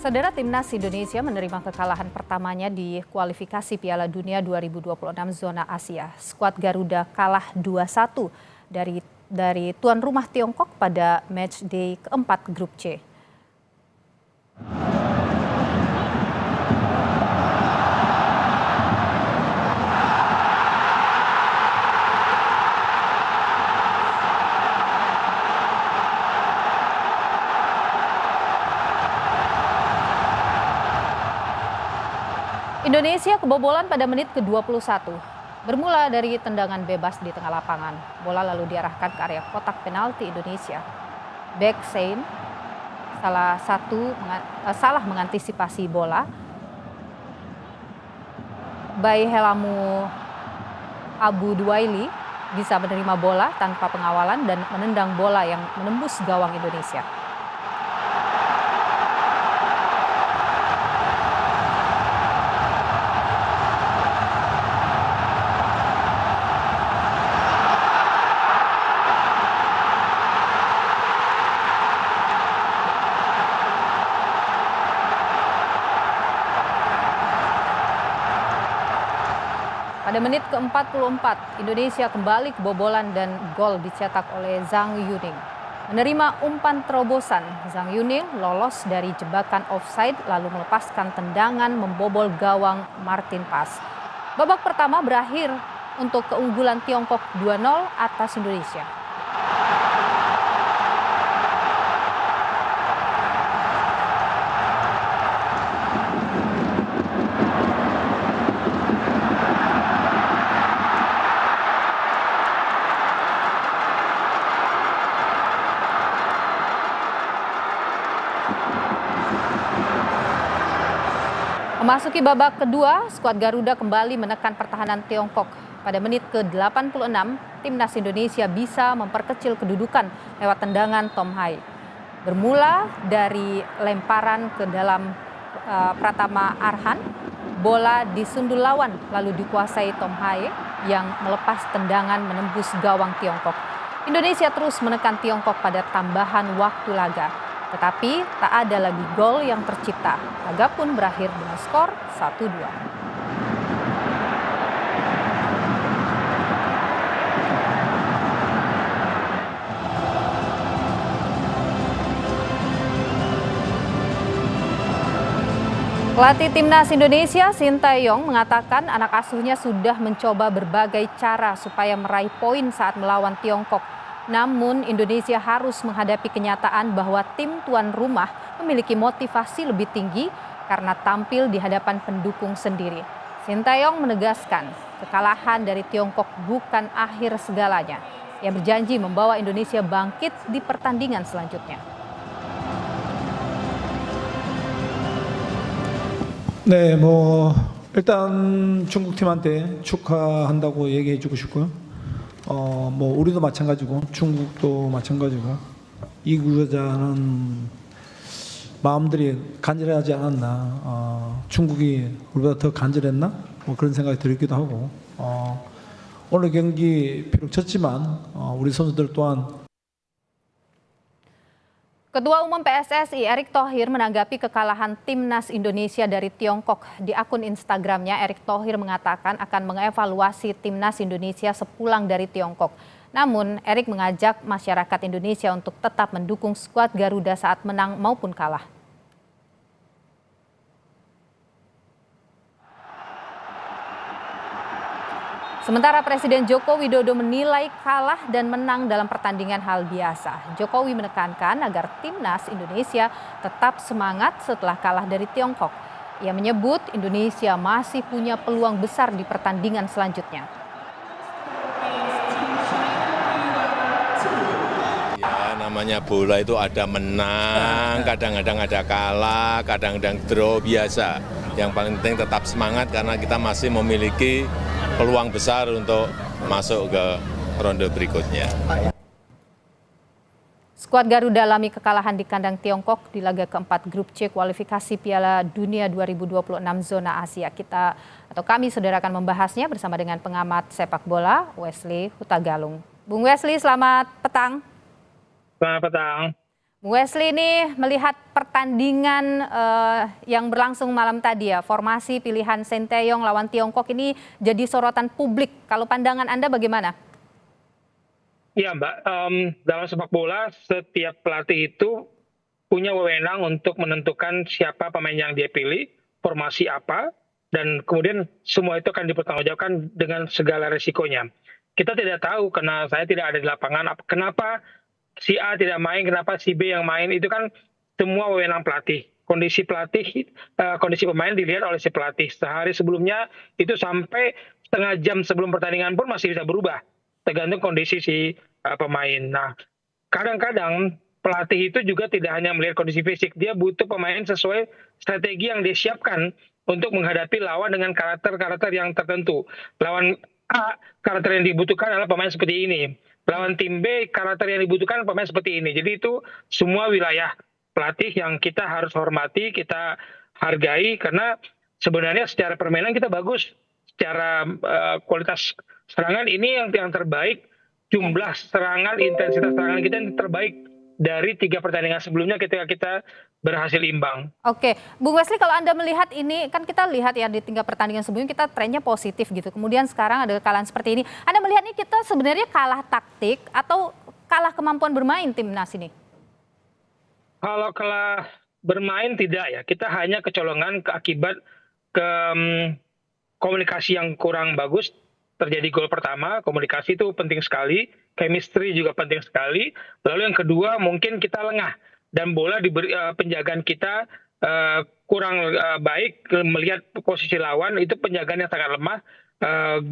Saudara, Timnas Indonesia menerima kekalahan pertamanya di kualifikasi Piala Dunia 2026 zona Asia. Skuad Garuda kalah 2-1 dari tuan rumah Tiongkok pada matchday keempat grup C. Indonesia kebobolan pada menit ke-21. Bermula dari tendangan bebas di tengah lapangan. Bola lalu diarahkan ke area kotak penalti Indonesia. Bek Sein salah mengantisipasi bola. Bai Helamu Abu Duwaili bisa menerima bola tanpa pengawalan dan menendang bola yang menembus gawang Indonesia. Pada menit ke-44, Indonesia kembali kebobolan dan gol dicetak oleh Zhang Yuning. Menerima umpan terobosan, Zhang Yuning lolos dari jebakan offside lalu melepaskan tendangan membobol gawang Martin Pas. Babak pertama berakhir untuk keunggulan Tiongkok 2-0 atas Indonesia. Memasuki babak kedua, skuad Garuda kembali menekan pertahanan Tiongkok. Pada menit ke-86, Timnas Indonesia bisa memperkecil kedudukan lewat tendangan Tom Hai. Bermula dari lemparan ke dalam Pratama Arhan, bola disundul lawan lalu dikuasai Tom Hai yang melepas tendangan menembus gawang Tiongkok. Indonesia terus menekan Tiongkok pada tambahan waktu laga. Tetapi tak ada lagi gol yang tercipta. Laga pun berakhir dengan skor 1-2. Pelatih Timnas Indonesia, Sintayong, mengatakan anak asuhnya sudah mencoba berbagai cara supaya meraih poin saat melawan Tiongkok. Namun Indonesia harus menghadapi kenyataan bahwa tim tuan rumah memiliki motivasi lebih tinggi karena tampil di hadapan pendukung sendiri. Sintayong menegaskan kekalahan dari Tiongkok bukan akhir segalanya. Ia berjanji membawa Indonesia bangkit di pertandingan selanjutnya. 네, 일단 중국팀한테 축하한다고 얘기해주고 싶고요. 우리도 마찬가지고 중국도 마찬가지고 이 구자는 마음들이 간절하지 않았나. 중국이 우리보다 더 간절했나? 그런 생각이 들기도 하고. 오늘 경기 비록 졌지만 우리 선수들 또한 Ketua Umum PSSI Erick Thohir menanggapi kekalahan Timnas Indonesia dari Tiongkok. Di akun Instagramnya, Erick Thohir mengatakan akan mengevaluasi Timnas Indonesia sepulang dari Tiongkok. Namun, Erick mengajak masyarakat Indonesia untuk tetap mendukung skuad Garuda saat menang maupun kalah. Sementara Presiden Joko Widodo menilai kalah dan menang dalam pertandingan hal biasa. Jokowi menekankan agar Timnas Indonesia tetap semangat setelah kalah dari Tiongkok. Ia menyebut Indonesia masih punya peluang besar di pertandingan selanjutnya. Ya, namanya bola itu ada menang, kadang-kadang ada kalah, kadang-kadang draw, biasa. Yang paling penting tetap semangat karena kita masih memiliki peluang besar untuk masuk ke ronde berikutnya. Skuad Garuda alami kekalahan di kandang Tiongkok di laga keempat grup C kualifikasi Piala Dunia 2026 zona Asia. Kami saudara akan membahasnya bersama dengan pengamat sepak bola Wesley Hutagalung. Bung Wesley, selamat petang. Selamat petang. Wesley, ini melihat pertandingan yang berlangsung malam tadi ya, formasi pilihan Sinteyong lawan Tiongkok ini jadi sorotan publik. Kalau pandangan Anda bagaimana? Ya Mbak, dalam sepak bola setiap pelatih itu punya wewenang untuk menentukan siapa pemain yang dia pilih, formasi apa, dan kemudian semua itu akan dipertanggungjawabkan dengan segala resikonya. Kita tidak tahu karena saya tidak ada di lapangan, kenapa si A tidak main, kenapa si B yang main, itu kan semua wewenang pelatih. Kondisi pemain dilihat oleh si pelatih. Sehari sebelumnya itu sampai setengah jam sebelum pertandingan pun masih bisa berubah, tergantung kondisi si pemain. Nah, kadang-kadang pelatih itu juga tidak hanya melihat kondisi fisik, dia butuh pemain sesuai strategi yang disiapkan untuk menghadapi lawan dengan karakter-karakter yang tertentu. Lawan A, karakter yang dibutuhkan adalah pemain seperti ini. Lawan tim B, karakter yang dibutuhkan pemain seperti ini. Jadi itu semua wilayah pelatih yang kita harus hormati, kita hargai, karena sebenarnya secara permainan kita bagus. Secara kualitas serangan ini yang terbaik, jumlah serangan, intensitas serangan kita yang terbaik dari 3 pertandingan sebelumnya ketika kita berhasil imbang. Oke, Bung Wesley, kalau Anda melihat ini, kan kita lihat ya di 3 pertandingan sebelumnya kita trennya positif gitu. Kemudian sekarang ada kekalahan seperti ini. Anda melihat ini kita sebenarnya kalah taktik atau kalah kemampuan bermain timnas ini? Kalau kalah bermain tidak ya, kita hanya kecolongan akibat komunikasi yang kurang bagus. Terjadi gol pertama, komunikasi itu penting sekali, chemistry juga penting sekali. Lalu yang kedua mungkin kita lengah dan bola diberi penjagaan kita kurang baik, melihat posisi lawan itu penjagaan yang sangat lemah,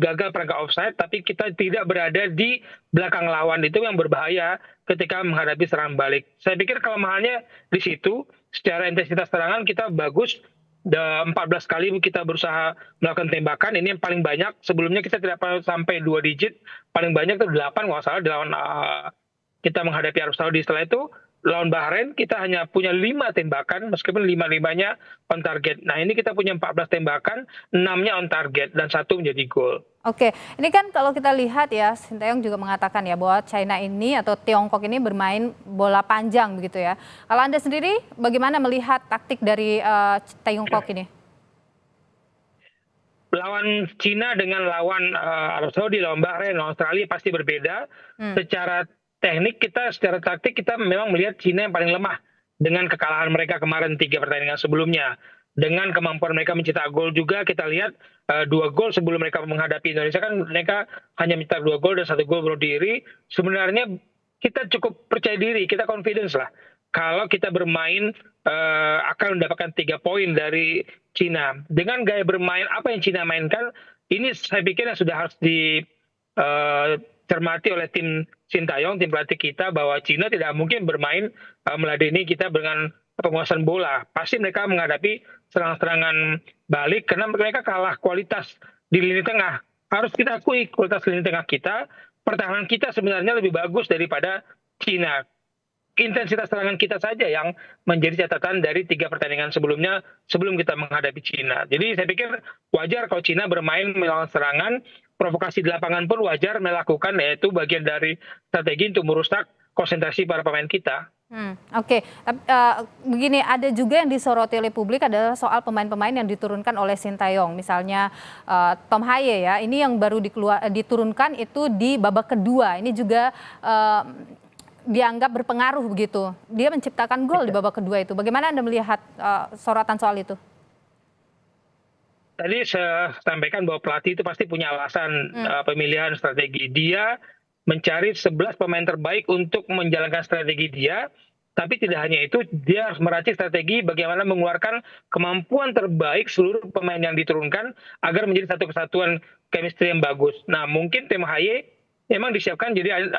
gagal perangkap offside, tapi kita tidak berada di belakang lawan, itu yang berbahaya ketika menghadapi serangan balik. Saya pikir kelemahannya di situ. Secara intensitas serangan kita bagus. 14 kali kita berusaha melakukan tembakan, ini yang paling banyak. Sebelumnya kita tidak sampai 2 digit, paling banyak itu 8 nggak salah lawan kita menghadapi Arab Saudi. Setelah itu lawan Bahrain kita hanya punya 5 tembakan, meskipun 5-5-nya on target. Nah, ini kita punya 14 tembakan, 6-nya on target dan 1 menjadi gol. Oke, ini kan kalau kita lihat ya, Sinteyong juga mengatakan ya bahwa China ini atau Tiongkok ini bermain bola panjang begitu ya. Kalau Anda sendiri bagaimana melihat taktik dari Tiongkok ini? Lawan Cina dengan lawan Arab Saudi, lawan Bahrain, lawan Australia pasti berbeda. Secara teknik kita, secara taktik kita memang melihat Cina yang paling lemah dengan kekalahan mereka kemarin 3 pertandingan sebelumnya. Dengan kemampuan mereka mencetak gol juga, kita lihat 2 gol sebelum mereka menghadapi Indonesia kan mereka hanya mencetak 2 gol dan 1 gol bunuh diri. Sebenarnya kita cukup percaya diri, kita confidence lah. Kalau kita bermain akan mendapatkan 3 poin dari Cina. Dengan gaya bermain apa yang Cina mainkan, ini saya pikir yang sudah harus dicermati oleh tim Sinteyong, tim pelatih kita, bahwa Cina tidak mungkin bermain meladeni kita dengan penguasaan bola. Pasti mereka menghadapi serangan-serangan balik karena mereka kalah kualitas di lini tengah. Harus kita akui kualitas lini tengah kita, pertahanan kita sebenarnya lebih bagus daripada Cina. Intensitas serangan kita saja yang menjadi catatan dari 3 pertandingan sebelumnya sebelum kita menghadapi Cina. Jadi saya pikir wajar kalau Cina bermain melawan serangan, provokasi di lapangan pun wajar melakukan, yaitu bagian dari strategi untuk merusak konsentrasi para pemain kita. Oke, begini, ada juga yang disoroti oleh publik adalah soal pemain-pemain yang diturunkan oleh Sinteyong. Misalnya Tom Haye ya, ini yang baru diturunkan itu di babak kedua. Ini juga dianggap berpengaruh begitu. Dia menciptakan gol di babak kedua itu. Bagaimana Anda melihat sorotan soal itu? Tadi saya sampaikan bahwa pelatih itu pasti punya alasan pemilihan strategi. Dia mencari 11 pemain terbaik untuk menjalankan strategi dia, tapi tidak hanya itu, dia harus meracik strategi bagaimana mengeluarkan kemampuan terbaik seluruh pemain yang diturunkan agar menjadi satu kesatuan chemistry yang bagus. Nah, mungkin tim HY memang disiapkan jadi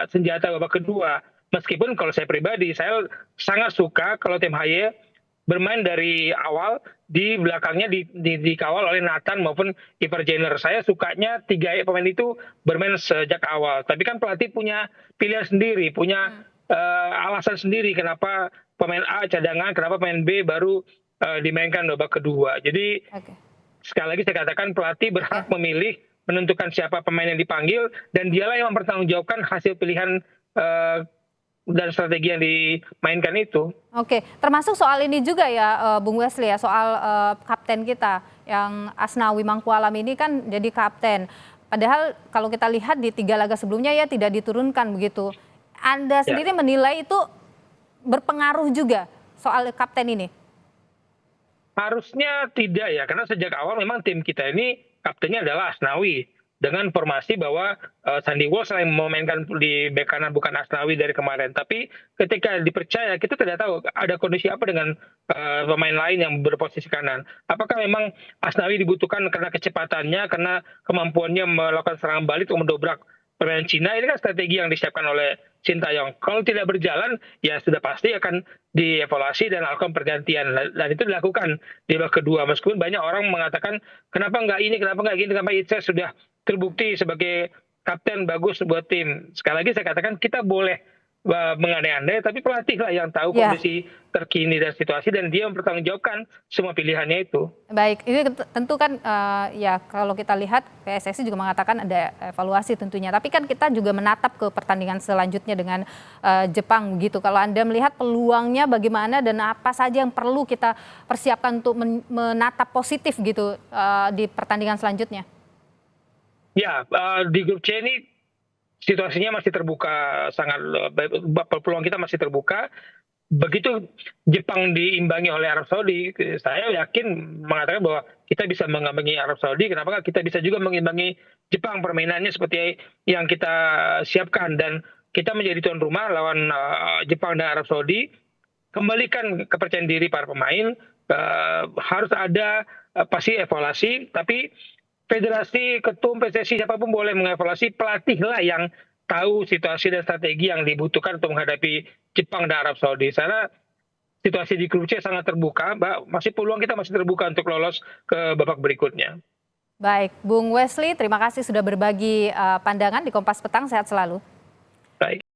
senjata babak kedua. Meskipun kalau saya pribadi, saya sangat suka kalau tim HY bermain dari awal, di belakangnya dikawal oleh Nathan maupun Ivar Jenner. Saya sukanya 3 pemain itu bermain sejak awal. Tapi kan pelatih punya pilihan sendiri, punya alasan sendiri kenapa pemain A cadangan, kenapa pemain B baru dimainkan babak kedua. Jadi sekali lagi saya katakan pelatih berhak memilih, menentukan siapa pemain yang dipanggil, dan dialah yang mempertanggungjawabkan hasil pilihan dan strategi yang dimainkan itu. Oke, termasuk soal ini juga ya, Bung Wesley ya, soal kapten kita yang Asnawi Mangkualam ini kan jadi kapten. Padahal kalau kita lihat di 3 laga sebelumnya ya tidak diturunkan begitu. Anda sendiri menilai itu berpengaruh juga soal kapten ini? Harusnya tidak ya, karena sejak awal memang tim kita ini kaptennya adalah Asnawi. Dengan formasi bahwa Sandy Walsh selain memainkan di bek kanan bukan Asnawi dari kemarin. Tapi ketika dipercaya, kita tidak tahu ada kondisi apa dengan pemain lain yang berposisi kanan. Apakah memang Asnawi dibutuhkan karena kecepatannya, karena kemampuannya melakukan serangan balik untuk mendobrak permainan Cina? Ini kan strategi yang disiapkan oleh Sintayong. Kalau tidak berjalan, ya sudah pasti akan dievaluasi dan lakukan pergantian. Dan itu dilakukan di babak kedua. Meskipun banyak orang mengatakan, kenapa nggak ini, kenapa nggak gini, kenapa Itse sudah terbukti sebagai kapten bagus buat tim. Sekali lagi saya katakan kita boleh mengandai-andai, tapi pelatih lah yang tahu kondisi terkini dan situasi, dan dia mempertanggungjawabkan semua pilihannya itu. Baik, ini tentu kan ya kalau kita lihat PSSI juga mengatakan ada evaluasi tentunya. Tapi kan kita juga menatap ke pertandingan selanjutnya dengan Jepang gitu. Kalau Anda melihat peluangnya bagaimana dan apa saja yang perlu kita persiapkan untuk menatap positif gitu di pertandingan selanjutnya? Ya, di grup C ini situasinya masih terbuka, sangat peluang kita masih terbuka. Begitu Jepang diimbangi oleh Arab Saudi, saya yakin mengatakan bahwa kita bisa mengimbangi Arab Saudi. Kenapa kita bisa juga mengimbangi Jepang permainannya seperti yang kita siapkan, dan kita menjadi tuan rumah lawan Jepang dan Arab Saudi. Kembalikan kepercayaan diri para pemain, harus ada pasti evaluasi, tapi federasi, ketum, PSSI, siapapun boleh mengevaluasi, pelatihlah yang tahu situasi dan strategi yang dibutuhkan untuk menghadapi Jepang dan Arab Saudi. Karena situasi di grup C sangat terbuka, peluang kita masih terbuka untuk lolos ke babak berikutnya. Baik, Bung Wesley, terima kasih sudah berbagi pandangan di Kompas Petang, sehat selalu. Baik.